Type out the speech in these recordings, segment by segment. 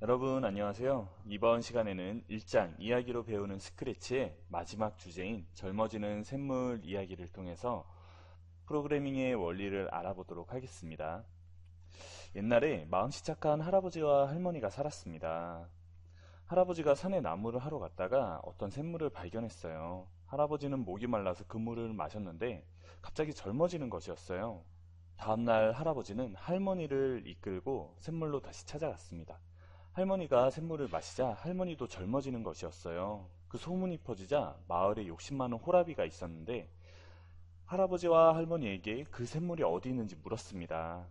여러분 안녕하세요. 이번 시간에는 1장 이야기로 배우는 스크래치의 마지막 주제인 젊어지는 샘물 이야기를 통해서 프로그래밍의 원리를 알아보도록 하겠습니다. 옛날에 마음씨 착한 할아버지와 할머니가 살았습니다. 할아버지가 산에 나무를 하러 갔다가 어떤 샘물을 발견했어요. 할아버지는 목이 말라서 그 물을 마셨는데 갑자기 젊어지는 것이었어요. 다음날 할아버지는 할머니를 이끌고 샘물로 다시 찾아갔습니다. 할머니가 샘물을 마시자 할머니도 젊어지는 것이었어요. 그 소문이 퍼지자 마을에 욕심 많은 호라비가 있었는데 할아버지와 할머니에게 그 샘물이 어디 있는지 물었습니다.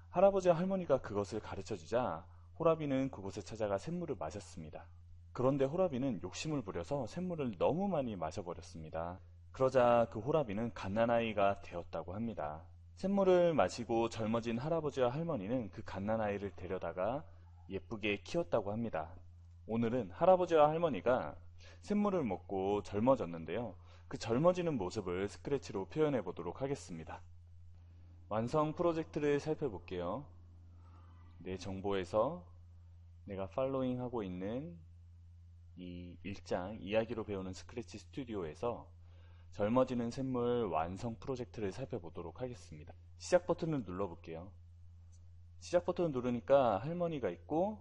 할아버지와 할머니가 그것을 가르쳐주자 호라비는 그곳에 찾아가 샘물을 마셨습니다. 그런데 호라비는 욕심을 부려서 샘물을 너무 많이 마셔버렸습니다. 그러자 그 호라비는 갓난아이가 되었다고 합니다. 샘물을 마시고 젊어진 할아버지와 할머니는 그 갓난아이를 데려다가 예쁘게 키웠다고 합니다. 오늘은 할아버지와 할머니가 샘물을 먹고 젊어졌는데요. 그 젊어지는 모습을 스크래치로 표현해 보도록 하겠습니다. 완성 프로젝트를 살펴볼게요. 내 정보에서 내가 팔로잉 하고 있는 이 1장 이야기로 배우는 스크래치 스튜디오에서 젊어지는 샘물 완성 프로젝트를 살펴보도록 하겠습니다. 시작 버튼을 눌러볼게요. 시작 버튼을 누르니까 할머니가 있고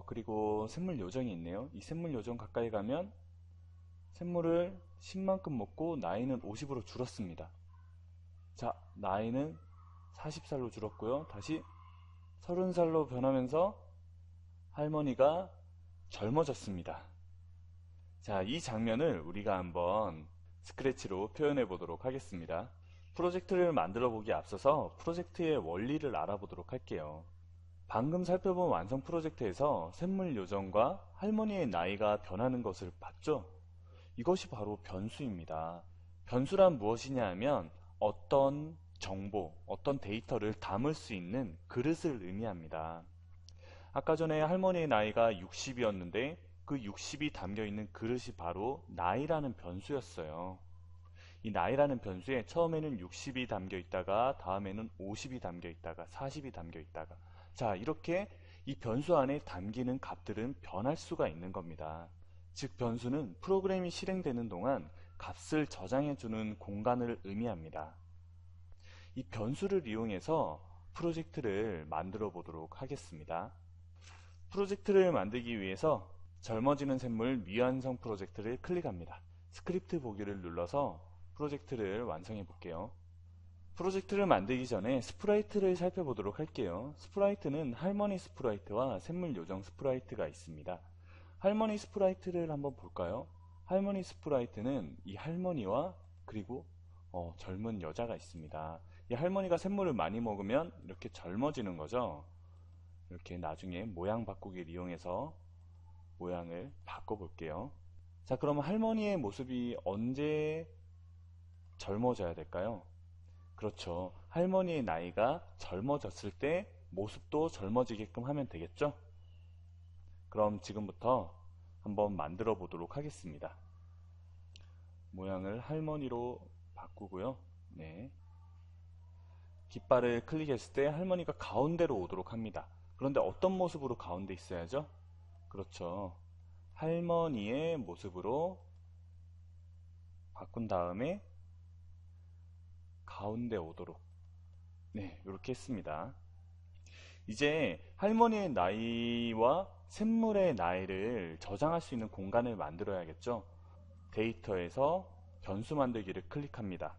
그리고 샘물 요정이 있네요. 이 샘물 요정 가까이 가면 샘물을 10만큼 먹고 나이는 50으로 줄었습니다. 자, 나이는 40살로 줄었고요. 다시 30살로 변하면서 할머니가 젊어졌습니다. 자, 이 장면을 우리가 한번 스크래치로 표현해 보도록 하겠습니다. 프로젝트를 만들어 보기에 앞서서 프로젝트의 원리를 알아보도록 할게요. 방금 살펴본 완성 프로젝트에서 샘물 요정과 할머니의 나이가 변하는 것을 봤죠? 이것이 바로 변수입니다. 변수란 무엇이냐 하면 어떤 정보, 어떤 데이터를 담을 수 있는 그릇을 의미합니다. 아까 전에 할머니의 나이가 60이었는데 그 60이 담겨있는 그릇이 바로 나이라는 변수였어요. 이 나이라는 변수에 처음에는 60이 담겨 있다가 다음에는 50이 담겨 있다가 40이 담겨 있다가 자, 이렇게 이 변수 안에 담기는 값들은 변할 수가 있는 겁니다. 즉 변수는 프로그램이 실행되는 동안 값을 저장해주는 공간을 의미합니다. 이 변수를 이용해서 프로젝트를 만들어 보도록 하겠습니다. 프로젝트를 만들기 위해서 젊어지는 샘물 미완성 프로젝트를 클릭합니다. 스크립트 보기를 눌러서 프로젝트를 완성해 볼게요. 프로젝트를 만들기 전에 스프라이트를 살펴보도록 할게요. 스프라이트는 할머니 스프라이트와 샘물 요정 스프라이트가 있습니다. 할머니 스프라이트를 한번 볼까요? 할머니 스프라이트는 이 할머니와 그리고 젊은 여자가 있습니다. 이 할머니가 샘물을 많이 먹으면 이렇게 젊어지는 거죠. 이렇게 나중에 모양 바꾸기를 이용해서 모양을 바꿔볼게요. 자, 그럼 할머니의 모습이 언제 젊어져야 될까요? 그렇죠. 할머니의 나이가 젊어졌을 때 모습도 젊어지게끔 하면 되겠죠? 그럼 지금부터 한번 만들어 보도록 하겠습니다. 모양을 할머니로 바꾸고요. 네. 깃발을 클릭했을 때 할머니가 가운데로 오도록 합니다. 그런데 어떤 모습으로 가운데 있어야죠? 그렇죠. 할머니의 모습으로 바꾼 다음에 가운데 오도록 네, 이렇게 했습니다. 이제 할머니의 나이와 샘물의 나이를 저장할 수 있는 공간을 만들어야겠죠. 데이터에서 변수 만들기를 클릭합니다.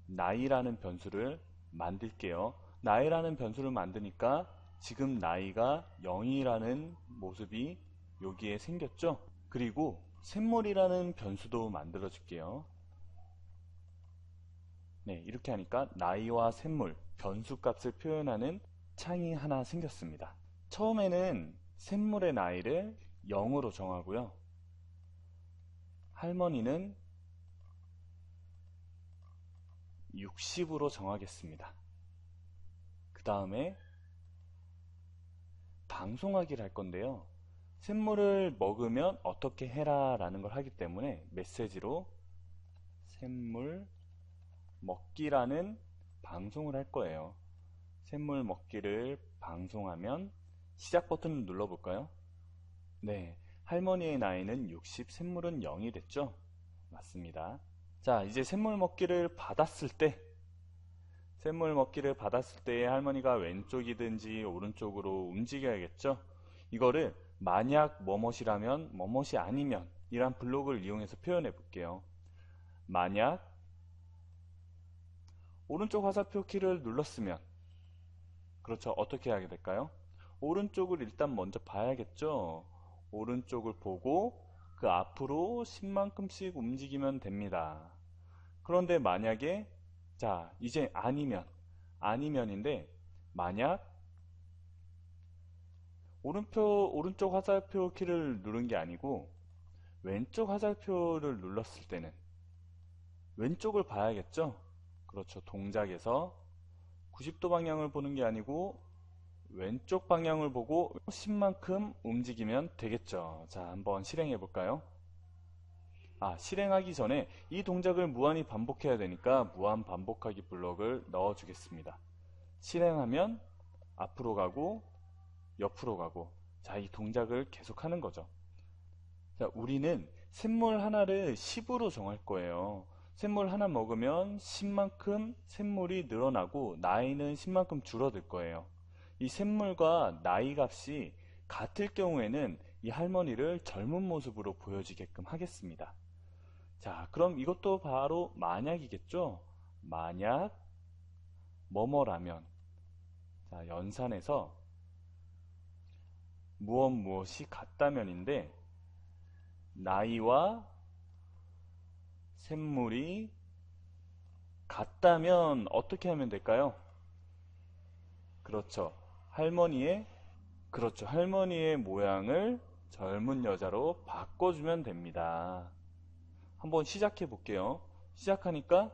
나이라는 변수를 만들게요. 나이라는 변수를 만드니까 지금 나이가 0이라는 모습이 여기에 생겼죠. 그리고 샘물이라는 변수도 만들어 줄게요. 네, 이렇게 하니까 나이와 샘물, 변수 값을 표현하는 창이 하나 생겼습니다. 처음에는 샘물의 나이를 0으로 정하고요. 할머니는 60으로 정하겠습니다. 그 다음에 방송하기를 할 건데요. 샘물을 먹으면 어떻게 해라 라는 걸 하기 때문에 메시지로 샘물 먹기라는 방송을 할 거예요. 샘물 먹기를 방송하면 시작 버튼을 눌러볼까요? 네, 할머니의 나이는 60, 샘물은 0이 됐죠? 맞습니다. 자, 이제 샘물 먹기를 받았을 때, 샘물 먹기를 받았을 때에 할머니가 왼쪽이든지 오른쪽으로 움직여야겠죠? 이거를 만약 뭐뭇이라면 뭐뭇이 아니면 이란 블록을 이용해서 표현해 볼게요. 만약 오른쪽 화살표 키를 눌렀으면, 그렇죠, 어떻게 하게 될까요? 오른쪽을 일단 먼저 봐야겠죠? 오른쪽을 보고 그 앞으로 10만큼씩 움직이면 됩니다. 그런데 만약에, 자, 이제 아니면인데, 만약 오른쪽 화살표 키를 누른 게 아니고 왼쪽 화살표를 눌렀을 때는 왼쪽을 봐야겠죠? 그렇죠. 동작에서 90도 방향을 보는 게 아니고 왼쪽 방향을 보고 10만큼 움직이면 되겠죠. 자, 한번 실행해 볼까요? 실행하기 전에 이 동작을 무한히 반복해야 되니까 무한 반복하기 블록을 넣어 주겠습니다. 실행하면 앞으로 가고 옆으로 가고, 자, 이 동작을 계속 하는 거죠. 자, 우리는 샘물 하나를 10으로 정할 거예요. 샘물 하나 먹으면 10만큼 샘물이 늘어나고 나이는 10만큼 줄어들 거예요. 이 샘물과 나이 값이 같을 경우에는 이 할머니를 젊은 모습으로 보여지게끔 하겠습니다. 자, 그럼 이것도 바로 만약이겠죠? 만약 뭐뭐라면, 자, 연산에서 무엇이 같다면인데, 나이와 샘물이 같다면 어떻게 하면 될까요? 그렇죠. 할머니의 모양을 젊은 여자로 바꿔주면 됩니다. 한번 시작해 볼게요. 시작하니까,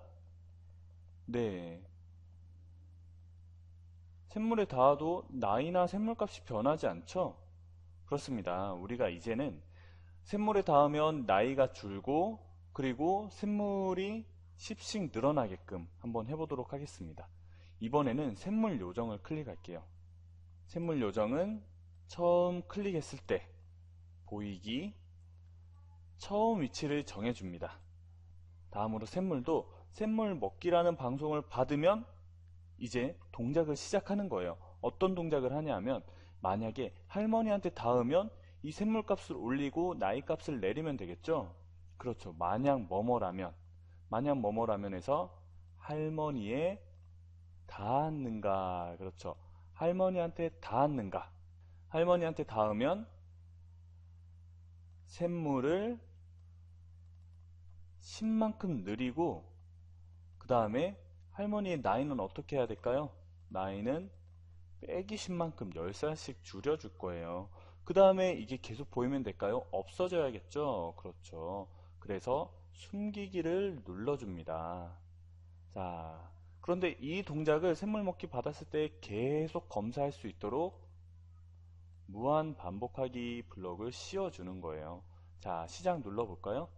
네, 샘물에 닿아도 나이나 샘물값이 변하지 않죠? 그렇습니다. 우리가 이제는 샘물에 닿으면 나이가 줄고, 그리고 샘물이 10씩 늘어나게끔 한번 해보도록 하겠습니다. 이번에는 샘물 요정을 클릭할게요. 샘물 요정은 처음 클릭했을 때 보이기, 처음 위치를 정해줍니다. 다음으로 샘물도 샘물 먹기라는 방송을 받으면 이제 동작을 시작하는 거예요. 어떤 동작을 하냐 하면, 만약에 할머니한테 닿으면 이 샘물 값을 올리고 나이 값을 내리면 되겠죠? 그렇죠. 만약 뭐뭐라면에서 할머니에 닿았는가, 그렇죠. 할머니한테 닿았는가. 할머니한테 닿으면 샘물을 10만큼 느리고, 그 다음에 할머니의 나이는 어떻게 해야 될까요? 나이는 빼기 10만큼 10살씩 줄여줄 거예요. 그 다음에 이게 계속 보이면 될까요? 없어져야겠죠? 그렇죠. 그래서 숨기기를 눌러줍니다. 자, 그런데 이 동작을 샘물 먹기 받았을 때 계속 검사할 수 있도록 무한 반복하기 블록을 씌워주는 거예요. 자, 시작 눌러볼까요?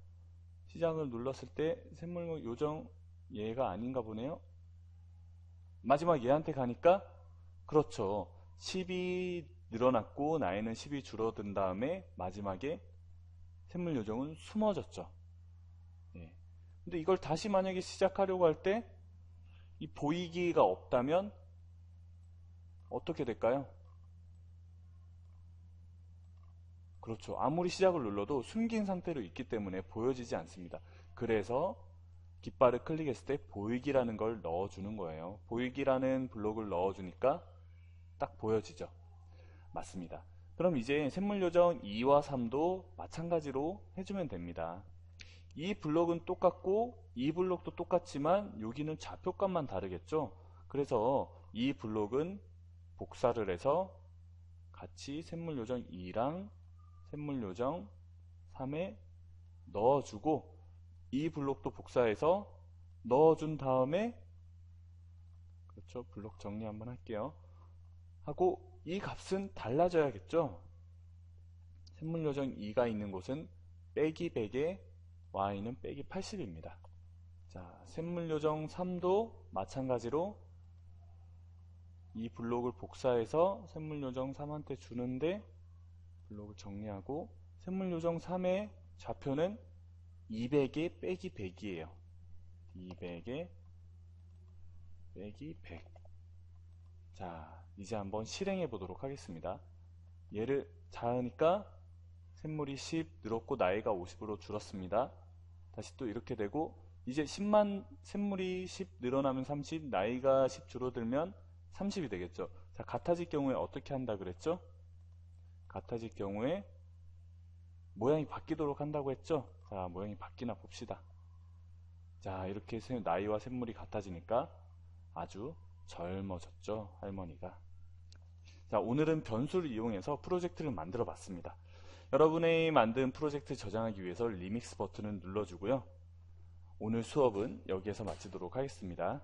시작을 눌렀을 때 샘물 요정 얘가 아닌가 보네요. 마지막 얘한테 가니까, 그렇죠, 10이 늘어났고 나이는 10이 줄어든 다음에 마지막에 샘물 요정은 숨어졌죠. 예. 근데 이걸 다시 만약에 시작하려고 할 때 이 보이기가 없다면 어떻게 될까요? 그렇죠. 아무리 시작을 눌러도 숨긴 상태로 있기 때문에 보여지지 않습니다. 그래서 깃발을 클릭했을 때 보이기라는 걸 넣어주는 거예요. 보이기라는 블록을 넣어주니까 딱 보여지죠. 맞습니다. 그럼 이제 샘물 요정 2와 3도 마찬가지로 해주면 됩니다. 이 블록은 똑같고 이 블록도 똑같지만 여기는 좌표값만 다르겠죠. 그래서 이 블록은 복사를 해서 같이 샘물 요정 2랑 샘물 요정 3에 넣어주고, 이 블록도 복사해서 넣어준 다음에, 그렇죠, 블록 정리 한번 할게요. 하고 이 값은 달라져야겠죠. 샘물 요정 2가 있는 곳은 빼기 100에 y는 빼기 80입니다. 자, 샘물 요정 3도 마찬가지로 이 블록을 복사해서 샘물요정 3한테 주는데 블록을 정리하고 샘물요정 3의 좌표는 200에 빼기 100이에요. 200에 빼기 100. 자, 이제 한번 실행해 보도록 하겠습니다. 얘를 자으니까 샘물이 10 늘었고 나이가 50으로 줄었습니다. 다시 또 이렇게 되고 이제 10만 샘물이 10 늘어나면 30, 나이가 10 줄어들면 30이 되겠죠. 자, 같아질 경우에 어떻게 한다 그랬죠? 같아질 경우에 모양이 바뀌도록 한다고 했죠? 자, 모양이 바뀌나 봅시다. 자, 이렇게 나이와 샘물이 같아지니까 아주 젊어졌죠, 할머니가. 자, 오늘은 변수를 이용해서 프로젝트를 만들어 봤습니다. 여러분의 만든 프로젝트 저장하기 위해서 리믹스 버튼을 눌러주고요. 오늘 수업은 여기에서 마치도록 하겠습니다.